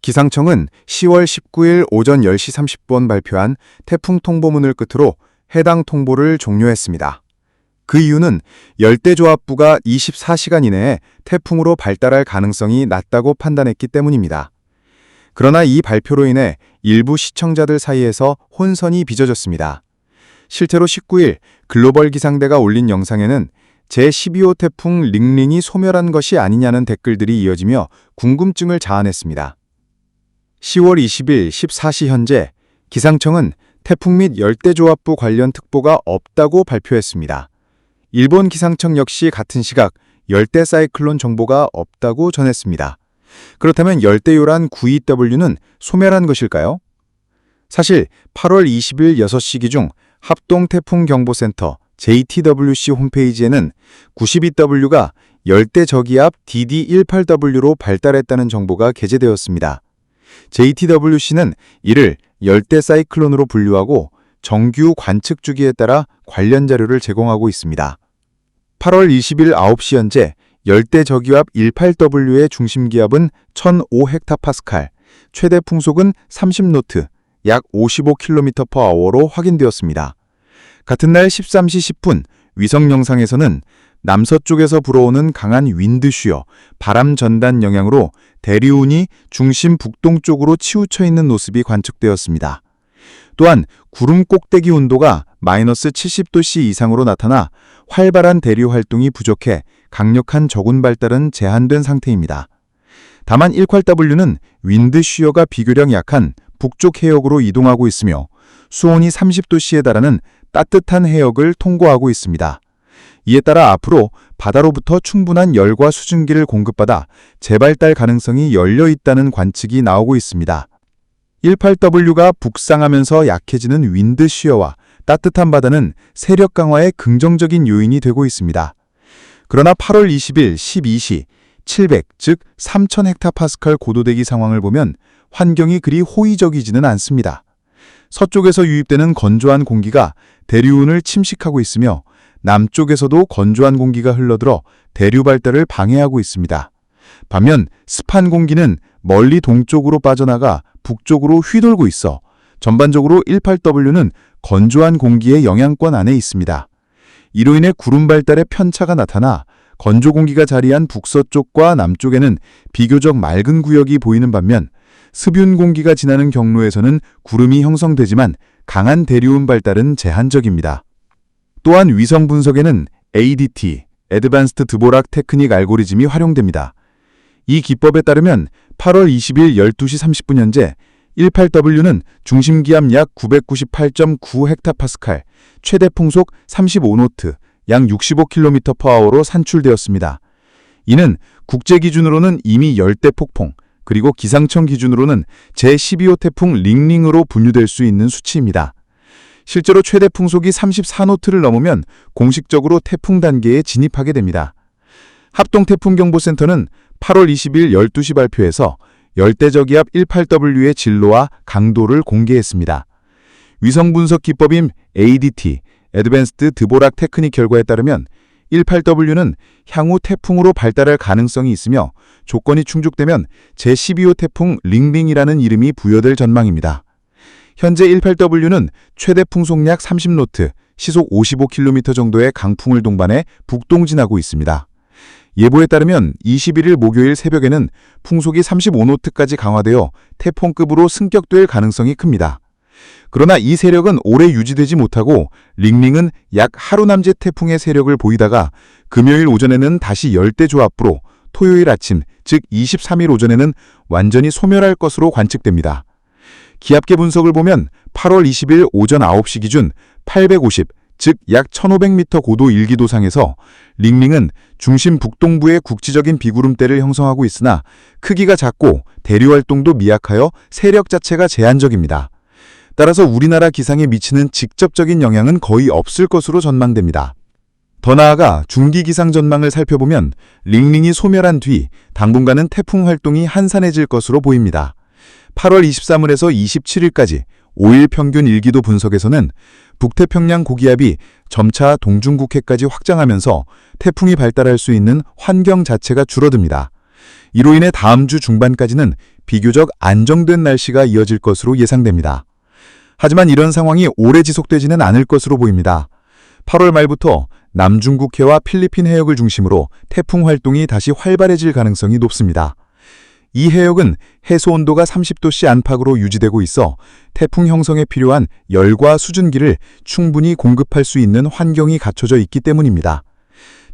기상청은 10월 19일 오전 10시 30분 발표한 태풍 통보문을 끝으로 해당 통보를 종료했습니다. 그 이유는 열대조합부가 24시간 이내에 태풍으로 발달할 가능성이 낮다고 판단했기 때문입니다. 그러나 이 발표로 인해 일부 시청자들 사이에서 혼선이 빚어졌습니다. 실제로 19일 글로벌 기상대가 올린 영상에는 제12호 태풍 링링이 소멸한 것이 아니냐는 댓글들이 이어지며 궁금증을 자아냈습니다. 10월 20일 14시 현재 기상청은 태풍 및 열대조합부 관련 특보가 없다고 발표했습니다. 일본 기상청 역시 같은 시각 열대 사이클론 정보가 없다고 전했습니다. 그렇다면 열대요란 92W는 소멸한 것일까요? 사실 8월 20일 6시 기준 합동태풍경보센터 JTWC 홈페이지에는 92W가 열대저기압 DD18W로 발달했다는 정보가 게재되었습니다. JTWC는 이를 열대 사이클론으로 분류하고 정규 관측 주기에 따라 관련 자료를 제공하고 있습니다. 8월 20일 9시 현재 열대저기압 18W의 중심기압은 1005헥타파스칼, 최대 풍속은 30노트, 약 55km/h로 확인되었습니다. 같은 날 13시 10분 위성 영상에서는 남서쪽에서 불어오는 강한 윈드쉬어, 바람 전단 영향으로 대류운이 중심 북동쪽으로 치우쳐 있는 모습이 관측되었습니다. 또한 구름 꼭대기 온도가 마이너스 70도씨 이상으로 나타나 활발한 대류 활동이 부족해 강력한 저군 발달은 제한된 상태입니다. 다만 18W는 윈드쉬어가 비교적 약한 북쪽 해역으로 이동하고 있으며 수온이 30도씨에 달하는 따뜻한 해역을 통과하고 있습니다. 이에 따라 앞으로 바다로부터 충분한 열과 수증기를 공급받아 재발달 가능성이 열려 있다는 관측이 나오고 있습니다. 18W가 북상하면서 약해지는 윈드쉬어와 따뜻한 바다는 세력 강화에 긍정적인 요인이 되고 있습니다. 그러나 8월 20일 12시 700, 즉 3000헥타파스칼 고도대기 상황을 보면 환경이 그리 호의적이지는 않습니다. 서쪽에서 유입되는 건조한 공기가 대류운을 침식하고 있으며 남쪽에서도 건조한 공기가 흘러들어 대류 발달을 방해하고 있습니다. 반면 습한 공기는 멀리 동쪽으로 빠져나가 북쪽으로 휘돌고 있어 전반적으로 18W는 건조한 공기의 영향권 안에 있습니다. 이로 인해 구름 발달의 편차가 나타나 건조 공기가 자리한 북서쪽과 남쪽에는 비교적 맑은 구역이 보이는 반면 습윤 공기가 지나는 경로에서는 구름이 형성되지만 강한 대류운 발달은 제한적입니다. 또한 위성 분석에는 ADT, Advanced Dvorak Technique 알고리즘이 활용됩니다. 이 기법에 따르면 8월 20일 12시 30분 현재 18W는 중심기압 약 998.9헥타파스칼, 최대 풍속 35노트, 약 65km/h로 산출되었습니다. 이는 국제 기준으로는 이미 열대 폭풍, 그리고 기상청 기준으로는 제12호 태풍 링링으로 분류될 수 있는 수치입니다. 실제로 최대 풍속이 34노트를 넘으면 공식적으로 태풍 단계에 진입하게 됩니다. 합동태풍경보센터는 8월 20일 12시 발표에서 열대저기압 18W의 진로와 강도를 공개했습니다. 위성 분석 기법인 ADT, Advanced Dvorak Technique 결과에 따르면 18W는 향후 태풍으로 발달할 가능성이 있으며 조건이 충족되면 제12호 태풍 링링이라는 이름이 부여될 전망입니다. 현재 18W는 최대 풍속 약 30노트, 시속 55km 정도의 강풍을 동반해 북동진하고 있습니다. 예보에 따르면 21일 목요일 새벽에는 풍속이 35노트까지 강화되어 태풍급으로 승격될 가능성이 큽니다. 그러나 이 세력은 오래 유지되지 못하고 링링은 약 하루 남짓 태풍의 세력을 보이다가 금요일 오전에는 다시 열대조합부로 토요일 아침, 즉 23일 오전에는 완전히 소멸할 것으로 관측됩니다. 기압계 분석을 보면 8월 20일 오전 9시 기준 850, 즉 약 1500m 고도 일기도상에서 링링은 중심 북동부에 국지적인 비구름대를 형성하고 있으나 크기가 작고 대류 활동도 미약하여 세력 자체가 제한적입니다. 따라서 우리나라 기상에 미치는 직접적인 영향은 거의 없을 것으로 전망됩니다. 더 나아가 중기 기상 전망을 살펴보면 링링이 소멸한 뒤 당분간은 태풍 활동이 한산해질 것으로 보입니다. 8월 23일에서 27일까지 5일 평균 일기도 분석에서는 북태평양 고기압이 점차 동중국해까지 확장하면서 태풍이 발달할 수 있는 환경 자체가 줄어듭니다. 이로 인해 다음 주 중반까지는 비교적 안정된 날씨가 이어질 것으로 예상됩니다. 하지만 이런 상황이 오래 지속되지는 않을 것으로 보입니다. 8월 말부터 남중국해와 필리핀 해역을 중심으로 태풍 활동이 다시 활발해질 가능성이 높습니다. 이 해역은 해수 온도가 30도씨 안팎으로 유지되고 있어 태풍 형성에 필요한 열과 수증기를 충분히 공급할 수 있는 환경이 갖춰져 있기 때문입니다.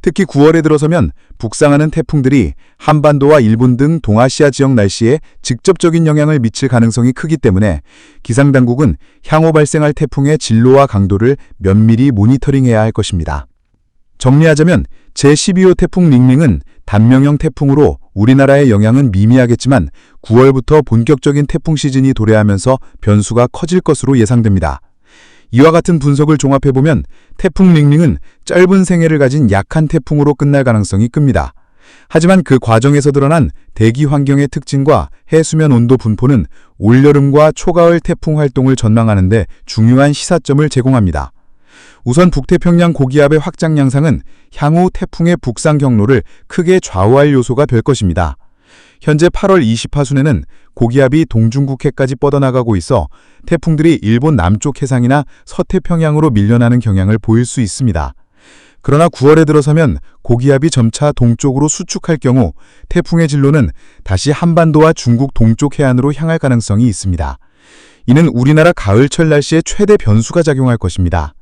특히 9월에 들어서면 북상하는 태풍들이 한반도와 일본 등 동아시아 지역 날씨에 직접적인 영향을 미칠 가능성이 크기 때문에 기상당국은 향후 발생할 태풍의 진로와 강도를 면밀히 모니터링해야 할 것입니다. 정리하자면 제12호 태풍 링링은 단명형 태풍으로 우리나라의 영향은 미미하겠지만 9월부터 본격적인 태풍 시즌이 도래하면서 변수가 커질 것으로 예상됩니다. 이와 같은 분석을 종합해보면 태풍 링링은 짧은 생애를 가진 약한 태풍으로 끝날 가능성이 큽니다. 하지만 그 과정에서 드러난 대기 환경의 특징과 해수면 온도 분포는 올여름과 초가을 태풍 활동을 전망하는 데 중요한 시사점을 제공합니다. 우선 북태평양 고기압의 확장 양상은 향후 태풍의 북상 경로를 크게 좌우할 요소가 될 것입니다. 현재 8월 20하순에는 고기압이 동중국해까지 뻗어나가고 있어 태풍들이 일본 남쪽 해상이나 서태평양으로 밀려나는 경향을 보일 수 있습니다. 그러나 9월에 들어서면 고기압이 점차 동쪽으로 수축할 경우 태풍의 진로는 다시 한반도와 중국 동쪽 해안으로 향할 가능성이 있습니다. 이는 우리나라 가을철 날씨에 최대 변수가 작용할 것입니다.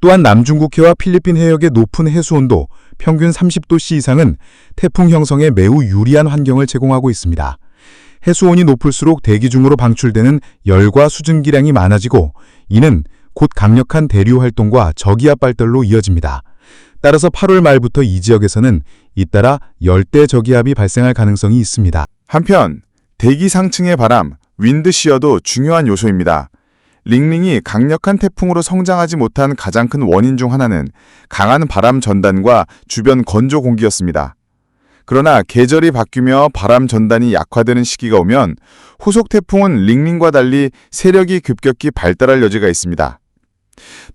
또한 남중국해와 필리핀 해역의 높은 해수온도 평균 30도씨 이상은 태풍 형성에 매우 유리한 환경을 제공하고 있습니다. 해수온이 높을수록 대기 중으로 방출되는 열과 수증기량이 많아지고 이는 곧 강력한 대류 활동과 저기압 발달로 이어집니다. 따라서 8월 말부터 이 지역에서는 잇따라 열대 저기압이 발생할 가능성이 있습니다. 한편 대기 상층의 바람, 윈드시어도 중요한 요소입니다. 링링이 강력한 태풍으로 성장하지 못한 가장 큰 원인 중 하나는 강한 바람 전단과 주변 건조 공기였습니다. 그러나 계절이 바뀌며 바람 전단이 약화되는 시기가 오면 후속 태풍은 링링과 달리 세력이 급격히 발달할 여지가 있습니다.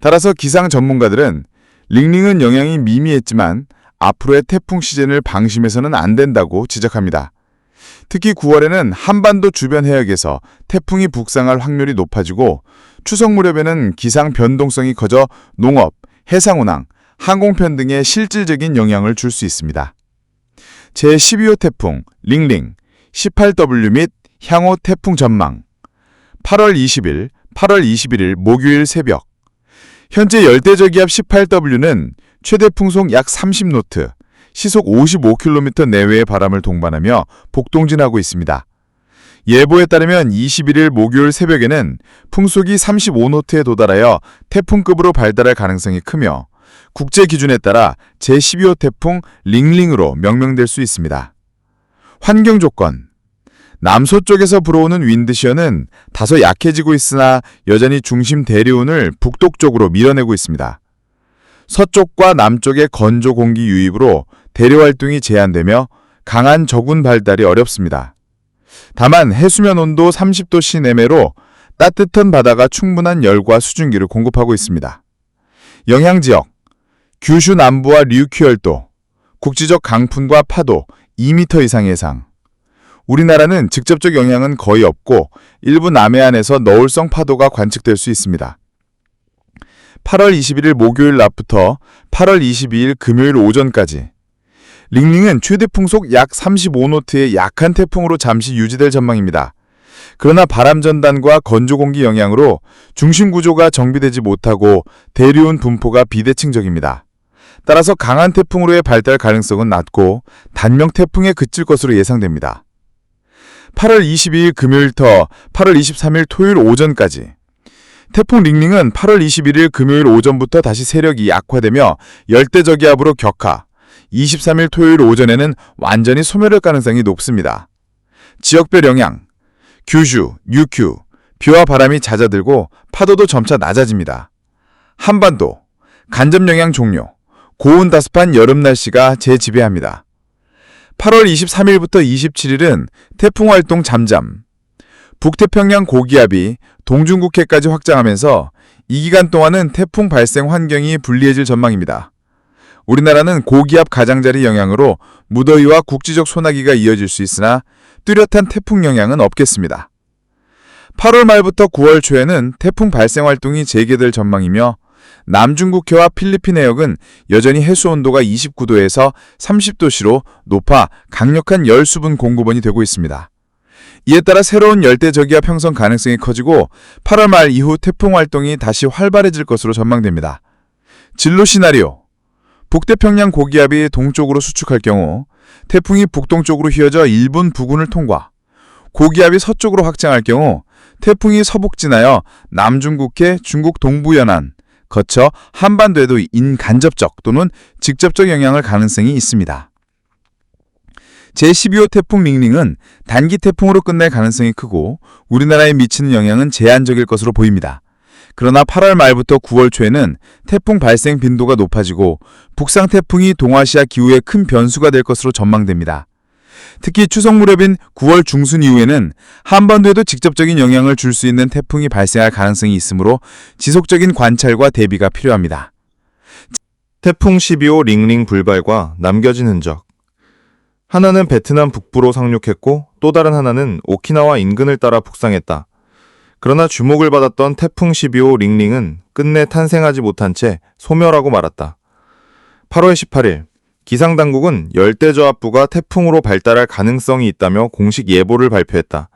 따라서 기상 전문가들은 링링은 영향이 미미했지만 앞으로의 태풍 시즌을 방심해서는 안 된다고 지적합니다. 특히 9월에는 한반도 주변 해역에서 태풍이 북상할 확률이 높아지고 추석 무렵에는 기상 변동성이 커져 농업, 해상운항, 항공편 등에 실질적인 영향을 줄 수 있습니다. 제12호 태풍 링링, 18W 및 향후 태풍 전망 8월 20일, 8월 21일 목요일 새벽 현재 열대저기압 18W는 최대 풍속 약 30노트, 시속 55km 내외의 바람을 동반하며 북동진하고 있습니다. 예보에 따르면 21일 목요일 새벽에는 풍속이 35노트에 도달하여 태풍급으로 발달할 가능성이 크며 국제 기준에 따라 제12호 태풍 링링으로 명명될 수 있습니다. 환경 조건 남서쪽에서 불어오는 윈드시어는 다소 약해지고 있으나 여전히 중심 대류운을 북독 쪽으로 밀어내고 있습니다. 서쪽과 남쪽의 건조 공기 유입으로 대류 활동이 제한되며 강한 저군 발달이 어렵습니다. 다만 해수면 온도 30도씨 내외로 따뜻한 바다가 충분한 열과 수증기를 공급하고 있습니다. 영향지역 규슈 남부와 류큐 열도, 국지적 강풍과 파도 2m 이상 예상. 우리나라는 직접적 영향은 거의 없고 일부 남해안에서 너울성 파도가 관측될 수 있습니다. 8월 21일 목요일 낮부터 8월 22일 금요일 오전까지 링링은 최대 풍속 약 35노트의 약한 태풍으로 잠시 유지될 전망입니다. 그러나 바람 전단과 건조 공기 영향으로 중심 구조가 정비되지 못하고 대류운 분포가 비대칭적입니다. 따라서 강한 태풍으로의 발달 가능성은 낮고 단명 태풍에 그칠 것으로 예상됩니다. 8월 22일 금요일부터 8월 23일 토요일 오전까지 태풍 링링은 8월 21일 금요일 오전부터 다시 세력이 약화되며 열대저기압으로 격하, 23일 토요일 오전에는 완전히 소멸할 가능성이 높습니다. 지역별 영향, 규슈, 류큐, 비와 바람이 잦아들고 파도도 점차 낮아집니다. 한반도, 간접 영향 종료, 고온다습한 여름 날씨가 재지배합니다. 8월 23일부터 27일은 태풍 활동 잠잠, 북태평양 고기압이 동중국해까지 확장하면서 이 기간 동안은 태풍 발생 환경이 불리해질 전망입니다. 우리나라는 고기압 가장자리 영향으로 무더위와 국지적 소나기가 이어질 수 있으나 뚜렷한 태풍 영향은 없겠습니다. 8월 말부터 9월 초에는 태풍 발생 활동이 재개될 전망이며 남중국해와 필리핀 해역은 여전히 해수 온도가 29도에서 30도씨로 높아 강력한 열수분 공급원이 되고 있습니다. 이에 따라 새로운 열대저기압 형성 가능성이 커지고 8월 말 이후 태풍 활동이 다시 활발해질 것으로 전망됩니다. 진로 시나리오. 북태평양 고기압이 동쪽으로 수축할 경우 태풍이 북동쪽으로 휘어져 일본 부근을 통과, 고기압이 서쪽으로 확장할 경우 태풍이 서북진하여 남중국해, 중국 동부 연안, 거쳐 한반도에도 인간접적 또는 직접적 영향을 가능성이 있습니다. 제12호 태풍 링링은 단기 태풍으로 끝날 가능성이 크고 우리나라에 미치는 영향은 제한적일 것으로 보입니다. 그러나 8월 말부터 9월 초에는 태풍 발생 빈도가 높아지고 북상 태풍이 동아시아 기후에 큰 변수가 될 것으로 전망됩니다. 특히 추석 무렵인 9월 중순 이후에는 한반도에도 직접적인 영향을 줄 수 있는 태풍이 발생할 가능성이 있으므로 지속적인 관찰과 대비가 필요합니다. 태풍 12호 링링 불발과 남겨진 흔적. 하나는 베트남 북부로 상륙했고 또 다른 하나는 오키나와 인근을 따라 북상했다. 그러나 주목을 받았던 태풍 12호 링링은 끝내 탄생하지 못한 채 소멸하고 말았다. 8월 18일, 기상당국은 열대저압부가 태풍으로 발달할 가능성이 있다며 공식 예보를 발표했다.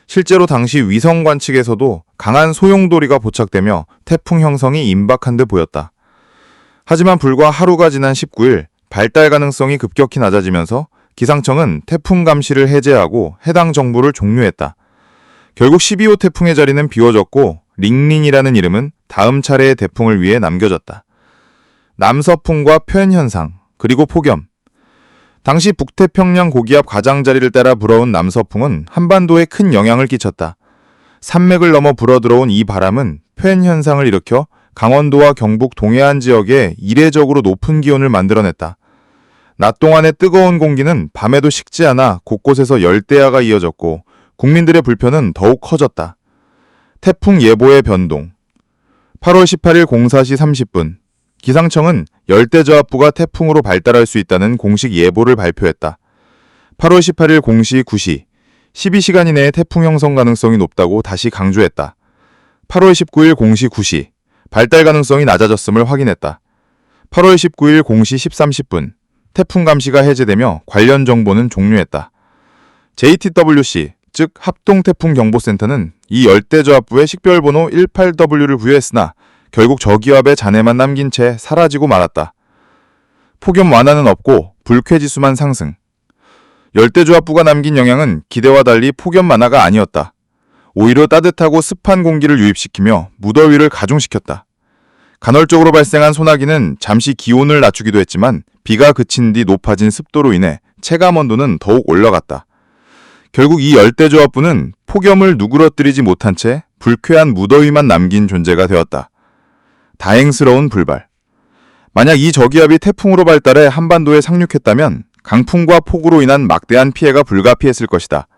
실제로 당시 위성 관측에서도 강한 소용돌이가 포착되며 태풍 형성이 임박한 듯 보였다. 하지만 불과 하루가 지난 19일, 발달 가능성이 급격히 낮아지면서 기상청은 태풍 감시를 해제하고 해당 정보를 종료했다. 결국 12호 태풍의 자리는 비워졌고 링링이라는 이름은 다음 차례의 태풍을 위해 남겨졌다. 남서풍과 표현현상, 그리고 폭염. 당시 북태평양 고기압 가장자리를 따라 불어온 남서풍은 한반도에 큰 영향을 끼쳤다. 산맥을 넘어 불어들어온 이 바람은 표현현상을 일으켜 강원도와 경북 동해안 지역에 이례적으로 높은 기온을 만들어냈다. 낮 동안의 뜨거운 공기는 밤에도 식지 않아 곳곳에서 열대야가 이어졌고 국민들의 불편은 더욱 커졌다. 태풍 예보의 변동. 8월 18일 04시 30분, 기상청은 열대저압부가 태풍으로 발달할 수 있다는 공식 예보를 발표했다. 8월 18일 0시 9시, 12시간 이내에 태풍 형성 가능성이 높다고 다시 강조했다. 8월 19일 0시 9시, 발달 가능성이 낮아졌음을 확인했다. 8월 19일 0시 13분, 태풍 감시가 해제되며 관련 정보는 종료했다. JTWC, 즉 합동태풍경보센터는 이 열대저압부에 식별번호 18W를 부여했으나 결국 저기압의 잔해만 남긴 채 사라지고 말았다. 폭염 완화는 없고 불쾌지수만 상승. 열대저압부가 남긴 영향은 기대와 달리 폭염 완화가 아니었다. 오히려 따뜻하고 습한 공기를 유입시키며 무더위를 가중시켰다. 간헐적으로 발생한 소나기는 잠시 기온을 낮추기도 했지만 비가 그친 뒤 높아진 습도로 인해 체감 온도는 더욱 올라갔다. 결국 이 열대저압부는 폭염을 누그러뜨리지 못한 채 불쾌한 무더위만 남긴 존재가 되었다. 다행스러운 불발. 만약 이 저기압이 태풍으로 발달해 한반도에 상륙했다면 강풍과 폭우로 인한 막대한 피해가 불가피했을 것이다.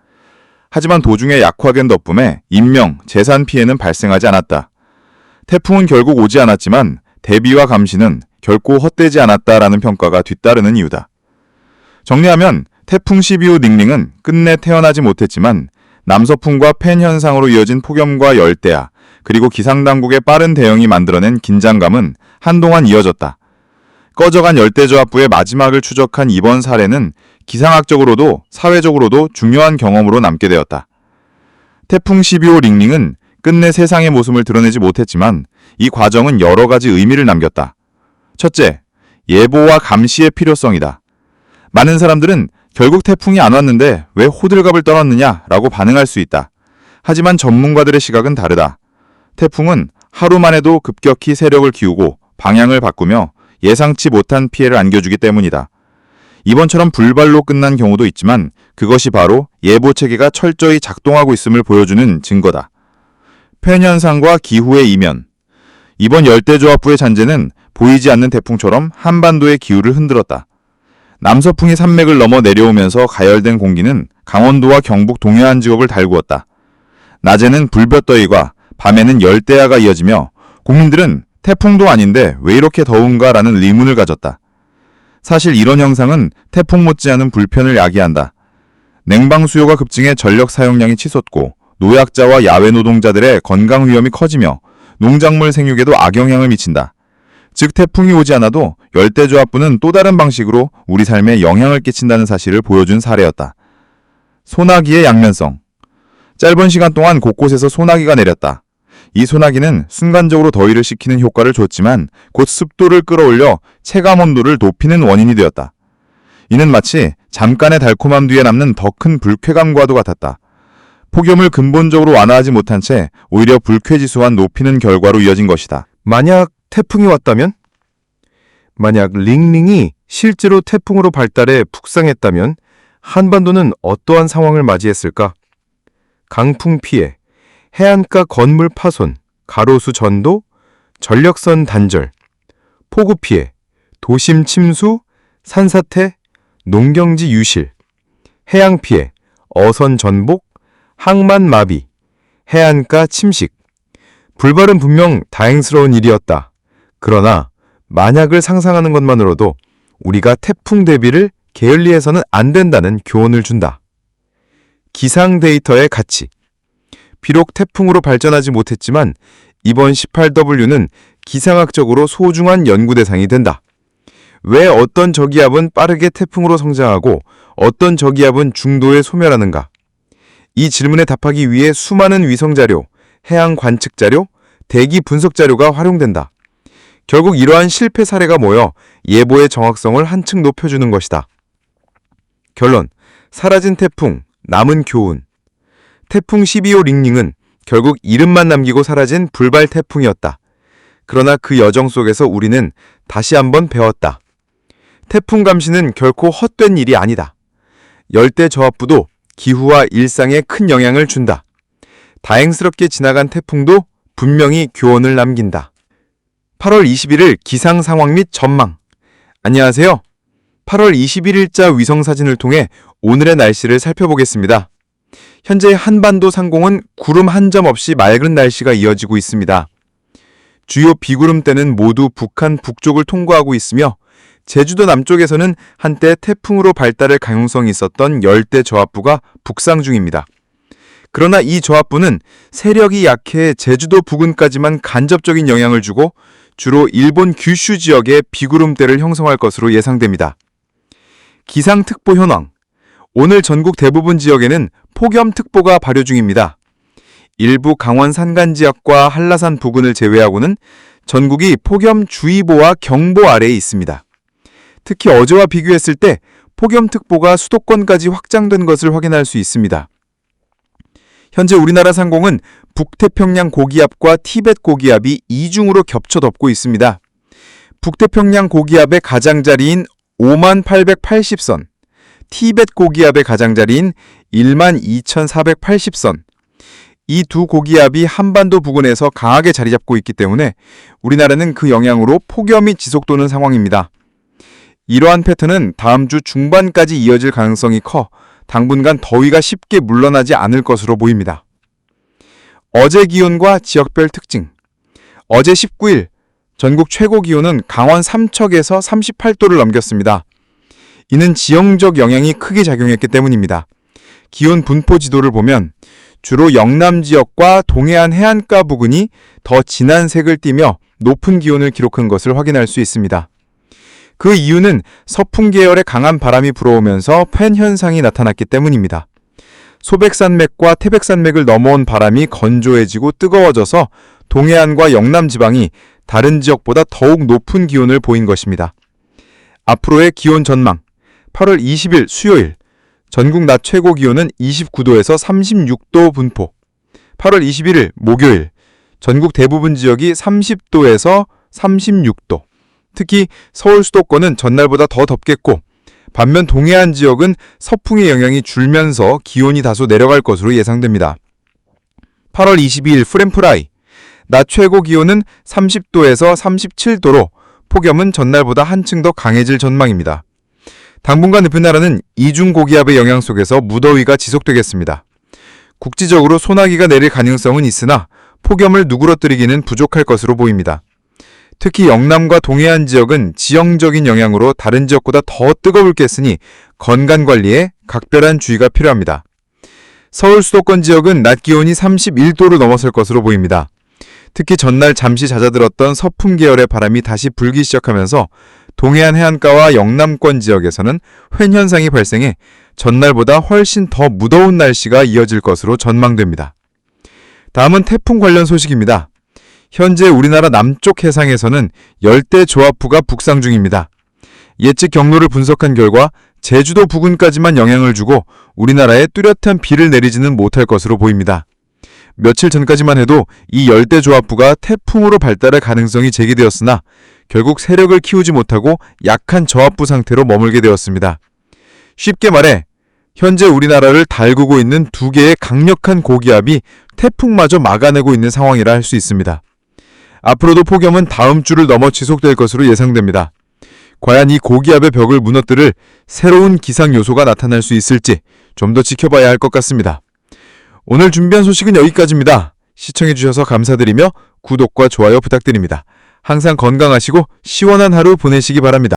하지만 도중에 약화된 덕분에 인명, 재산 피해는 발생하지 않았다. 태풍은 결국 오지 않았지만 대비와 감시는 결코 헛되지 않았다라는 평가가 뒤따르는 이유다. 정리하면 태풍 12호 링링은 끝내 태어나지 못했지만 남서풍과 팬 현상으로 이어진 폭염과 열대야, 그리고 기상당국의 빠른 대응이 만들어낸 긴장감은 한동안 이어졌다. 꺼져간 열대저압부의 마지막을 추적한 이번 사례는 기상학적으로도 사회적으로도 중요한 경험으로 남게 되었다. 태풍 12호 링링은 끝내 세상의 모습을 드러내지 못했지만 이 과정은 여러 가지 의미를 남겼다. 첫째, 예보와 감시의 필요성이다. 많은 사람들은 결국 태풍이 안 왔는데 왜 호들갑을 떨었느냐라고 반응할 수 있다. 하지만 전문가들의 시각은 다르다. 태풍은 하루만 해도 급격히 세력을 기우고 방향을 바꾸며 예상치 못한 피해를 안겨주기 때문이다. 이번처럼 불발로 끝난 경우도 있지만 그것이 바로 예보 체계가 철저히 작동하고 있음을 보여주는 증거다. 팬현상과 기후의 이면. 이번 열대저압부의 잔재는 보이지 않는 태풍처럼 한반도의 기후를 흔들었다. 남서풍이 산맥을 넘어 내려오면서 가열된 공기는 강원도와 경북 동해안 지역을 달구었다. 낮에는 불볕더위가, 밤에는 열대야가 이어지며 국민들은 태풍도 아닌데 왜 이렇게 더운가라는 의문을 가졌다. 사실 이런 현상은 태풍 못지않은 불편을 야기한다. 냉방 수요가 급증해 전력 사용량이 치솟고 노약자와 야외 노동자들의 건강 위험이 커지며 농작물 생육에도 악영향을 미친다. 즉 태풍이 오지 않아도 열대저하부는 또 다른 방식으로 우리 삶에 영향을 끼친다는 사실을 보여준 사례였다. 소나기의 양면성. 짧은 시간 동안 곳곳에서 소나기가 내렸다. 이 소나기는 순간적으로 더위를 식히는 효과를 줬지만 곧 습도를 끌어올려 체감 온도를 높이는 원인이 되었다. 이는 마치 잠깐의 달콤함 뒤에 남는 더 큰 불쾌감과도 같았다. 폭염을 근본적으로 완화하지 못한 채 오히려 불쾌지수만 높이는 결과로 이어진 것이다. 만약 태풍이 왔다면? 만약 링링이 실제로 태풍으로 발달해 북상했다면 한반도는 어떠한 상황을 맞이했을까? 강풍 피해, 해안가 건물 파손, 가로수 전도, 전력선 단절, 폭우 피해, 도심 침수, 산사태, 농경지 유실, 해양 피해, 어선 전복, 항만 마비, 해안가 침식. 불발은 분명 다행스러운 일이었다. 그러나 만약을 상상하는 것만으로도 우리가 태풍 대비를 게을리해서는 안 된다는 교훈을 준다. 기상 데이터의 가치. 비록 태풍으로 발전하지 못했지만 이번 18W는 기상학적으로 소중한 연구 대상이 된다. 왜 어떤 저기압은 빠르게 태풍으로 성장하고 어떤 저기압은 중도에 소멸하는가? 이 질문에 답하기 위해 수많은 위성자료, 해양 관측자료, 대기 분석자료가 활용된다. 결국 이러한 실패 사례가 모여 예보의 정확성을 한층 높여주는 것이다. 결론, 사라진 태풍, 남은 교훈. 태풍 12호 링링은 결국 이름만 남기고 사라진 불발 태풍이었다. 그러나 그 여정 속에서 우리는 다시 한번 배웠다. 태풍 감시는 결코 헛된 일이 아니다. 열대저하부도 기후와 일상에 큰 영향을 준다. 다행스럽게 지나간 태풍도 분명히 교훈을 남긴다. 8월 21일 기상 상황 및 전망. 안녕하세요. 8월 21일자 위성사진을 통해 오늘의 날씨를 살펴보겠습니다. 현재 한반도 상공은 구름 한 점 없이 맑은 날씨가 이어지고 있습니다. 주요 비구름대는 모두 북한 북쪽을 통과하고 있으며 제주도 남쪽에서는 한때 태풍으로 발달할 가능성이 있었던 열대저하부가 북상 중입니다. 그러나 이 저하부는 세력이 약해 제주도 부근까지만 간접적인 영향을 주고 주로 일본 규슈 지역에 비구름대를 형성할 것으로 예상됩니다. 기상특보 현황. 오늘 전국 대부분 지역에는 폭염특보가 발효 중입니다. 일부 강원 산간 지역과 한라산 부근을 제외하고는 전국이 폭염주의보와 경보 아래에 있습니다. 특히 어제와 비교했을 때 폭염특보가 수도권까지 확장된 것을 확인할 수 있습니다. 현재 우리나라 상공은 북태평양 고기압과 티벳 고기압이 이중으로 겹쳐 덮고 있습니다. 북태평양 고기압의 가장자리인 5880선, 티벳 고기압의 가장자리인 12480선, 이 두 고기압이 한반도 부근에서 강하게 자리 잡고 있기 때문에 우리나라는 그 영향으로 폭염이 지속되는 상황입니다. 이러한 패턴은 다음 주 중반까지 이어질 가능성이 커 당분간 더위가 쉽게 물러나지 않을 것으로 보입니다. 어제 기온과 지역별 특징. 어제 19일 전국 최고 기온은 강원 삼척에서 38도를 넘겼습니다. 이는 지형적 영향이 크게 작용했기 때문입니다. 기온 분포 지도를 보면 주로 영남 지역과 동해안 해안가 부근이 더 진한 색을 띠며 높은 기온을 기록한 것을 확인할 수 있습니다. 그 이유는 서풍 계열의 강한 바람이 불어오면서 팬 현상이 나타났기 때문입니다. 소백산맥과 태백산맥을 넘어온 바람이 건조해지고 뜨거워져서 동해안과 영남 지방이 다른 지역보다 더욱 높은 기온을 보인 것입니다. 앞으로의 기온 전망. 8월 20일 수요일 전국 낮 최고 기온은 29도에서 36도 분포. 8월 21일 목요일 전국 대부분 지역이 30도에서 36도. 특히 서울 수도권은 전날보다 더 덥겠고 반면 동해안 지역은 서풍의 영향이 줄면서 기온이 다소 내려갈 것으로 예상됩니다. 8월 22일 프렌프라이 낮 최고 기온은 30도에서 37도로 폭염은 전날보다 한층 더 강해질 전망입니다. 당분간 높은 나라는 이중 고기압의 영향 속에서 무더위가 지속되겠습니다. 국지적으로 소나기가 내릴 가능성은 있으나 폭염을 누그러뜨리기는 부족할 것으로 보입니다. 특히 영남과 동해안 지역은 지형적인 영향으로 다른 지역보다 더 뜨거울 겠으니 건강관리에 각별한 주의가 필요합니다. 서울 수도권 지역은 낮 기온이 31도를 넘어설 것으로 보입니다. 특히 전날 잠시 잦아들었던 서풍 계열의 바람이 다시 불기 시작하면서 동해안 해안가와 영남권 지역에서는 횡 현상이 발생해 전날보다 훨씬 더 무더운 날씨가 이어질 것으로 전망됩니다. 다음은 태풍 관련 소식입니다. 현재 우리나라 남쪽 해상에서는 열대 조합부가 북상 중입니다. 예측 경로를 분석한 결과 제주도 부근까지만 영향을 주고 우리나라에 뚜렷한 비를 내리지는 못할 것으로 보입니다. 며칠 전까지만 해도 이 열대 조합부가 태풍으로 발달할 가능성이 제기되었으나 결국 세력을 키우지 못하고 약한 저압부 상태로 머물게 되었습니다. 쉽게 말해 현재 우리나라를 달구고 있는 두 개의 강력한 고기압이 태풍마저 막아내고 있는 상황이라 할 수 있습니다. 앞으로도 폭염은 다음 주를 넘어 지속될 것으로 예상됩니다. 과연 이 고기압의 벽을 무너뜨릴 새로운 기상 요소가 나타날 수 있을지 좀 더 지켜봐야 할 것 같습니다. 오늘 준비한 소식은 여기까지입니다. 시청해주셔서 감사드리며 구독과 좋아요 부탁드립니다. 항상 건강하시고 시원한 하루 보내시기 바랍니다.